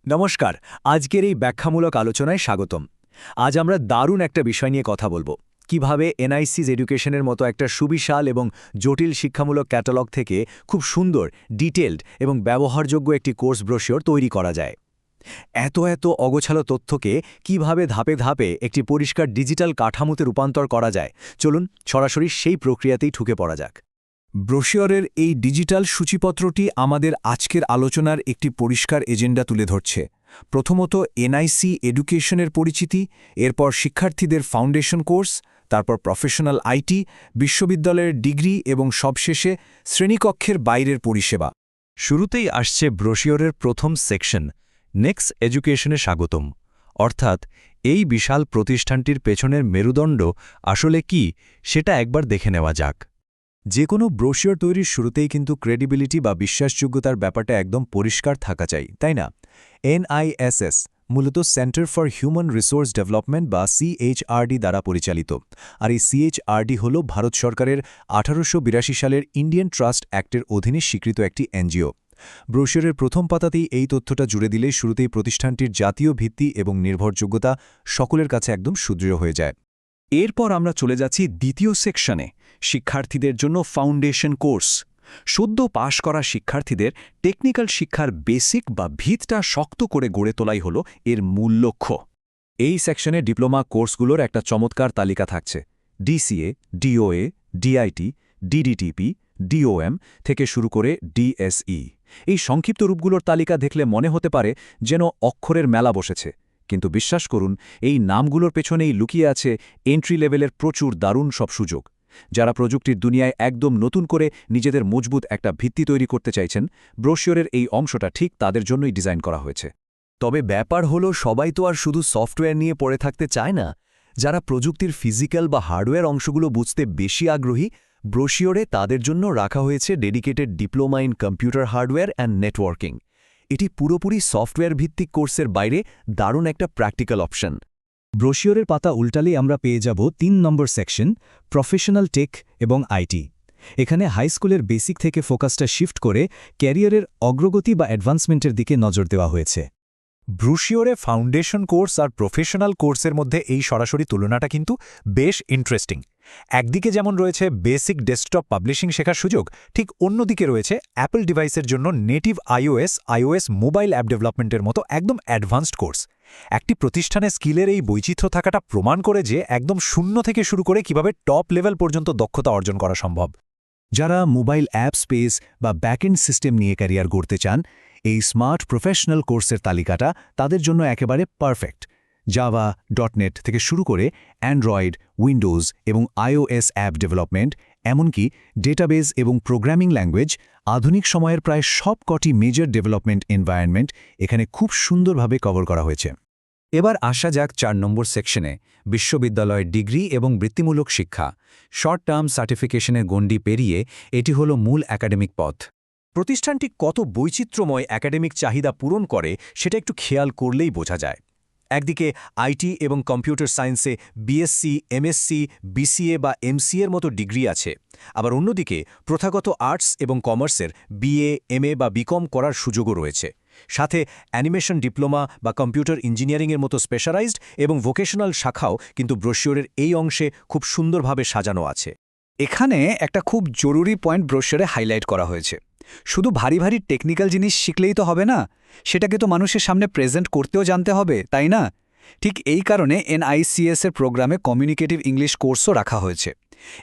নমস্কার। আজকের এই ব্যাখ্যামূলক আলোচনায় স্বাগতম। আজ আমরা দারুণ একটা বিষয় নিয়ে কথা বলবো, কিভাবে এনআইসিস এডুকেশনের মতো একটা সুবিশাল এবং জটিল শিক্ষামূলক ক্যাটালগ থেকে খুব সুন্দর, ডিটেলড এবং ব্যবহারযোগ্য একটি কোর্স ব্রোশিওর তৈরি করা যায়। এত অগোছালো তথ্যকে কিভাবে ধাপে ধাপে একটি পরিষ্কার ডিজিটাল কাঠামোতে রূপান্তর করা যায়, চলুন সরাসরি সেই প্রক্রিয়াতেই ঢুকে পড়া যাক। ব্রোশিওরের এই ডিজিটাল সূচিপত্রটি আমাদের আজকের আলোচনার একটি পরিষ্কার এজেন্ডা তুলে ধরছে। প্রথমত এনআইসি এডুকেশনের পরিচিতি, এরপর শিক্ষার্থীদের ফাউন্ডেশন কোর্স, তারপর প্রফেশনাল আইটি, বিশ্ববিদ্যালয়ের ডিগ্রি এবং সবশেষে শ্রেণীকক্ষের বাইরের পরিষেবা। শুরুতেই আসছে ব্রোশিওরের প্রথম সেকশন, নেক্সট এডুকেশনে স্বাগতম। অর্থাৎ এই বিশাল প্রতিষ্ঠানটির পেছনের মেরুদণ্ড আসলে কি, সেটা একবার দেখে নেওয়া যাক। যে কোনো ব্রোশিওর তৈরির শুরুতেই কিন্তু ক্রেডিবিলিটি বা বিশ্বাসযোগ্যতার ব্যাপারটা একদম পরিষ্কার থাকা চাই, তাই না? এনআইএসএস মূলত centre for human resource development বা সিএইচআরডি দ্বারা পরিচালিত, আর এই সিএইচআরডি হল ভারত সরকারের 1882 সালের ইন্ডিয়ান ট্রাস্ট অ্যাক্টের অধীনে স্বীকৃত একটি এনজিও। ব্রোশিওরের প্রথম পাতাতেই এই তথ্যটা জুড়ে দিলেই শুরুতেই প্রতিষ্ঠানটির জাতীয় ভিত্তি এবং নির্ভরযোগ্যতা সকলের কাছে একদম সুদৃঢ় হয়ে যায়। এরপর আমরা চলে যাচ্ছি দ্বিতীয় সেকশনে, শিক্ষার্থীদের জন্য ফাউন্ডেশন কোর্স। সদ্য পাশ করা শিক্ষার্থীদের টেকনিক্যাল শিক্ষার বেসিক বা ভিতটা শক্ত করে গড়ে তোলাই হল এর মূল লক্ষ্য। এই সেকশনে ডিপ্লোমা কোর্সগুলোর একটা চমৎকার তালিকা থাকছে। ডিসিএ, ডিওএ, ডিআইটি, ডিডিটিপি, ডিওএম থেকে শুরু করে ডিএসই। এই সংক্ষিপ্ত রূপগুলোর তালিকা দেখলে মনে হতে পারে যেন অক্ষরের মেলা বসেছে, কিন্তু বিশ্বাস করুন, এই নামগুলোর পেছনেই লুকিয়ে আছে এন্ট্রি লেভেলের প্রচুর দারুণ সব সুযোগ। যারা প্রযুক্তির দুনিয়ায় একদম নতুন করে নিজেদের মজবুত একটা ভিত্তি তৈরি করতে চাইছেন, ব্রোশিওরের এই অংশটা ঠিক তাদের জন্যই ডিজাইন করা হয়েছে। তবে ব্যাপার হলো, সবাই তো আর শুধু সফটওয়্যার নিয়ে পড়ে থাকতে চায় না। যারা প্রযুক্তির ফিজিক্যাল বা হার্ডওয়্যার অংশগুলো বুঝতে বেশি আগ্রহী, ব্রোশিওরে তাদের জন্য রাখা হয়েছে dedicated diploma in computer hardware and networking. এটি পুরোপুরি সফটওয়্যার ভিত্তিক কোর্সের বাইরে দারুণ একটা প্র্যাকটিক্যাল অপশন। ব্রোশিওরের পাতা উল্টালেই আমরা পেয়ে যাব 3 নম্বর সেকশন, প্রফেশনাল টেক এবং আইটি। এখানে হাই স্কুলের বেসিক থেকে ফোকাসটা শিফট করে ক্যারিয়ারের অগ্রগতি বা অ্যাডভান্সমেন্টের দিকে নজর দেওয়া হয়েছে। ব্রোশিওরে ফাউন্ডেশন কোর্স আর প্রফেশনাল কোর্সের মধ্যে এই সরাসরি তুলনাটা কিন্তু বেশ ইন্টারেস্টিং। একদিকে যেমন রয়েছে বেসিক ডেস্কটপ পাবলিশিং শেখার সুযোগ, ঠিক অন্যদিকে রয়েছে অ্যাপল ডিভাইসের জন্য নেটিভ আইওএস মোবাইল অ্যাপ ডেভেলপমেন্টের মতো একদম অ্যাডভান্সড কোর্স। একটি প্রতিষ্ঠানে স্কিলের এই বৈচিত্র্য থাকাটা প্রমাণ করে যে একদম শূন্য থেকে শুরু করে কিভাবে টপ লেভেল পর্যন্ত দক্ষতা অর্জন করা সম্ভব। যারা মোবাইল অ্যাপ স্পেস বা ব্যাকএন্ড সিস্টেম নিয়ে ক্যারিয়ার গড়তে চান, এই স্মার্ট প্রফেশনাল কোর্সের তালিকাটা তাদের জন্য একেবারে পারফেক্ট। জাভা, ডটনেট থেকে শুরু করে অ্যান্ড্রয়েড, উইন্ডোজ এবং আইওএস অ্যাপ ডেভেলপমেন্ট, এমনকি ডেটাবেস এবং প্রোগ্রামিং ল্যাঙ্গুয়েজ, আধুনিক সময়ের প্রায় সবকটি মেজর ডেভেলপমেন্ট এনভায়রনমেন্ট এখানে খুব সুন্দরভাবে কভার করা হয়েছে। এবার আসা যাক 4 নম্বর সেকশনে, বিশ্ববিদ্যালয়ের ডিগ্রি এবং বৃত্তিমূলক শিক্ষা। শর্ট টার্ম সার্টিফিকেশনের গণ্ডি পেরিয়ে এটি হল মূল একাডেমিক পথ। প্রতিষ্ঠানটি কত বৈচিত্র্যময় একাডেমিক চাহিদা পূরণ করে সেটা একটু খেয়াল করলেই বোঝা যায়। একদিকে আইটি এবং কম্পিউটার সায়েন্সে বিএসসি, এমএসসি, বিসিএ বা এমসিএর মতো ডিগ্রি আছে, আবার অন্যদিকে প্রথাগত আর্টস এবং কমার্সের বিএ, এমএ বা বিকম করার সুযোগও রয়েছে। সাথে অ্যানিমেশন ডিপ্লোমা বা কম্পিউটার ইঞ্জিনিয়ারিংয়ের মতো স্পেশালাইজড এবং ভোকেশনাল শাখাও কিন্তু ব্রোশিওরের এই অংশে খুব সুন্দরভাবে সাজানো আছে। এখানে একটা খুব জরুরি পয়েন্ট ব্রোশিওরে হাইলাইট করা হয়েছে। শুধু ভারী ভারী টেকনিক্যাল জিনিস শিখলেই তো হবে না, সেটাকে তো মানুষের সামনে প্রেজেন্ট করতেও জানতে হবে, তাই না? ঠিক এই কারণে এনআইসিএস-এর প্রোগ্রামে কমিউনিকেটিভ ইংলিশ কোর্সও রাখা হয়েছে।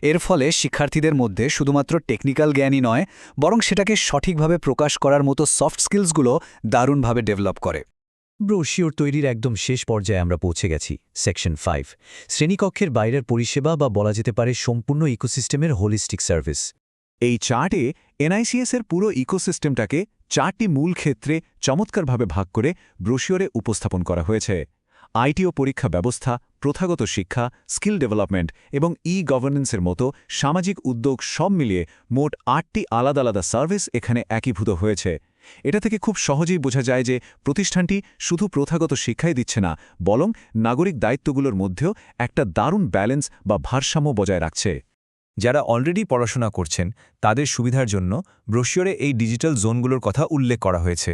এর ফলে শিক্ষার্থীদের মধ্যে শুধুমাত্র টেকনিক্যাল জ্ঞানই নয়, বরং সেটাকে সঠিকভাবে প্রকাশ করার মতো সফট স্কিলসগুলো দারুণভাবে ডেভেলপ করে। ব্রোশিওর তৈরির একদম শেষ পর্যায়ে আমরা পৌঁছে গেছি। সেকশন 5, শ্রেণীকক্ষের বাইরের পরিষেবা বা বলা যেতে পারে সম্পূর্ণ ইকোসিস্টেমের হোলিস্টিক সার্ভিস। এই চার্টে এনআইসিএস-এর পুরো ইকোসিস্টেমটাকে 4টি মূল ক্ষেত্রে চমৎকারভাবে ভাগ করে ব্রোশিওরে উপস্থাপন করা হয়েছে। আইটি ও পরীক্ষা ব্যবস্থা, প্রথাগত শিক্ষা, স্কিল ডেভেলপমেন্ট এবং গভর্নেন্সের মতো সামাজিক উদ্যোগ সব মিলিয়ে মোট 8টি আলাদা আলাদা সার্ভিস এখানে একীভূত হয়েছে। এটা থেকে খুব সহজেই বোঝা যায় যে প্রতিষ্ঠানটি শুধু প্রথাগত শিক্ষাই দিচ্ছে না, বরং নাগরিক দায়িত্বগুলোর মধ্যেও একটা দারুণ ব্যালেন্স বা ভারসাম্য বজায় রাখছে। যারা অলরেডি পড়াশোনা করছেন তাদের সুবিধার জন্য ব্রোশিওরে এই ডিজিটাল জোনগুলোর কথা উল্লেখ করা হয়েছে।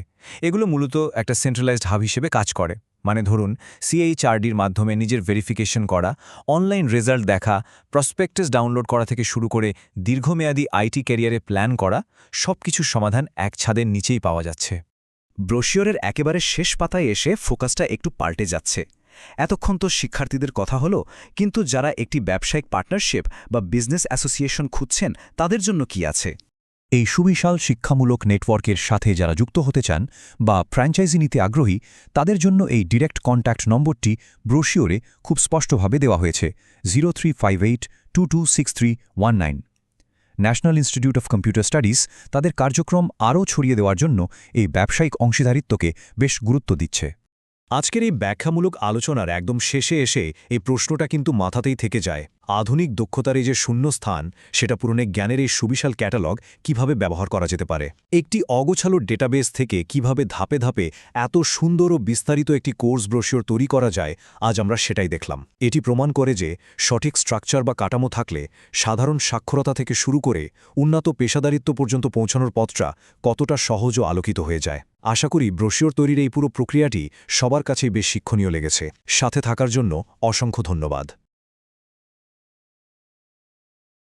এগুলো মূলত একটা সেন্ট্রালাইজড হাব হিসেবে কাজ করে। মানে ধরুন সিএইচআরডির মাধ্যমে নিজের ভেরিফিকেশন করা, অনলাইন রেজাল্ট দেখা, প্রসপেক্টাস ডাউনলোড করা থেকে শুরু করে দীর্ঘমেয়াদী আইটি ক্যারিয়ারে প্ল্যান করা, সবকিছুর সমাধান এক ছাদের নিচেই পাওয়া যাচ্ছে। ব্রোশিওরের একেবারে শেষ পাতায় এসে ফোকাসটা একটু পাল্টে যাচ্ছে। এতক্ষণ তো শিক্ষার্থীদের কথা হলো, কিন্তু যারা একটি ব্যবসায়িক পার্টনারশিপ বা বিজনেস অ্যাসোসিয়েশন খুঁজছেন তাদের জন্য কি আছে? এই সুবিশাল শিক্ষামূলক নেটওয়ার্কের সাথে যারা যুক্ত হতে চান বা ফ্র্যাঞ্চাইজি নিতে আগ্রহী, তাদের জন্য এই ডিরেক্ট কন্ট্যাক্ট নম্বরটি ব্রোশিওরে খুব স্পষ্টভাবে দেওয়া হয়েছে 0358226319। National institute of computer studies তাদের কার্যক্রম আরও ছড়িয়ে দেওয়ার জন্য এই ব্যবসায়িক অংশীদারিত্বকে বেশ গুরুত্ব দিচ্ছে। আজকের এই ব্যাখ্যামূলক আলোচনার একদম শেষে এসে এই প্রশ্নটা কিন্তু মাথাতেই থেকে যায়, আধুনিক দক্ষতার এই যে শূন্যস্থান সেটা পূরণে জ্ঞানের এই সুবিশাল ক্যাটালগ কিভাবে ব্যবহার করা যেতে পারে। একটি অগোছালো ডেটাবেস থেকে কিভাবে ধাপে ধাপে এত সুন্দর ও বিস্তারিত একটি কোর্স ব্রোশিওর তৈরি করা যায়, আজ আমরা সেটাই দেখলাম। এটি প্রমাণ করে যে সঠিক স্ট্রাকচার বা কাঠামো থাকলে সাধারণ সাক্ষরতা থেকে শুরু করে উন্নত পেশাদারিত্ব পর্যন্ত পৌঁছানোর পথটা কতটা সহজ ও আলোকিত হয়ে যায়। আশা করি ব্রোশিওর তৈরির এই পুরো প্রক্রিয়াটি সবার কাছেই বেশ শিক্ষণীয় লেগেছে। সাথে থাকার জন্য অসংখ্য ধন্যবাদ।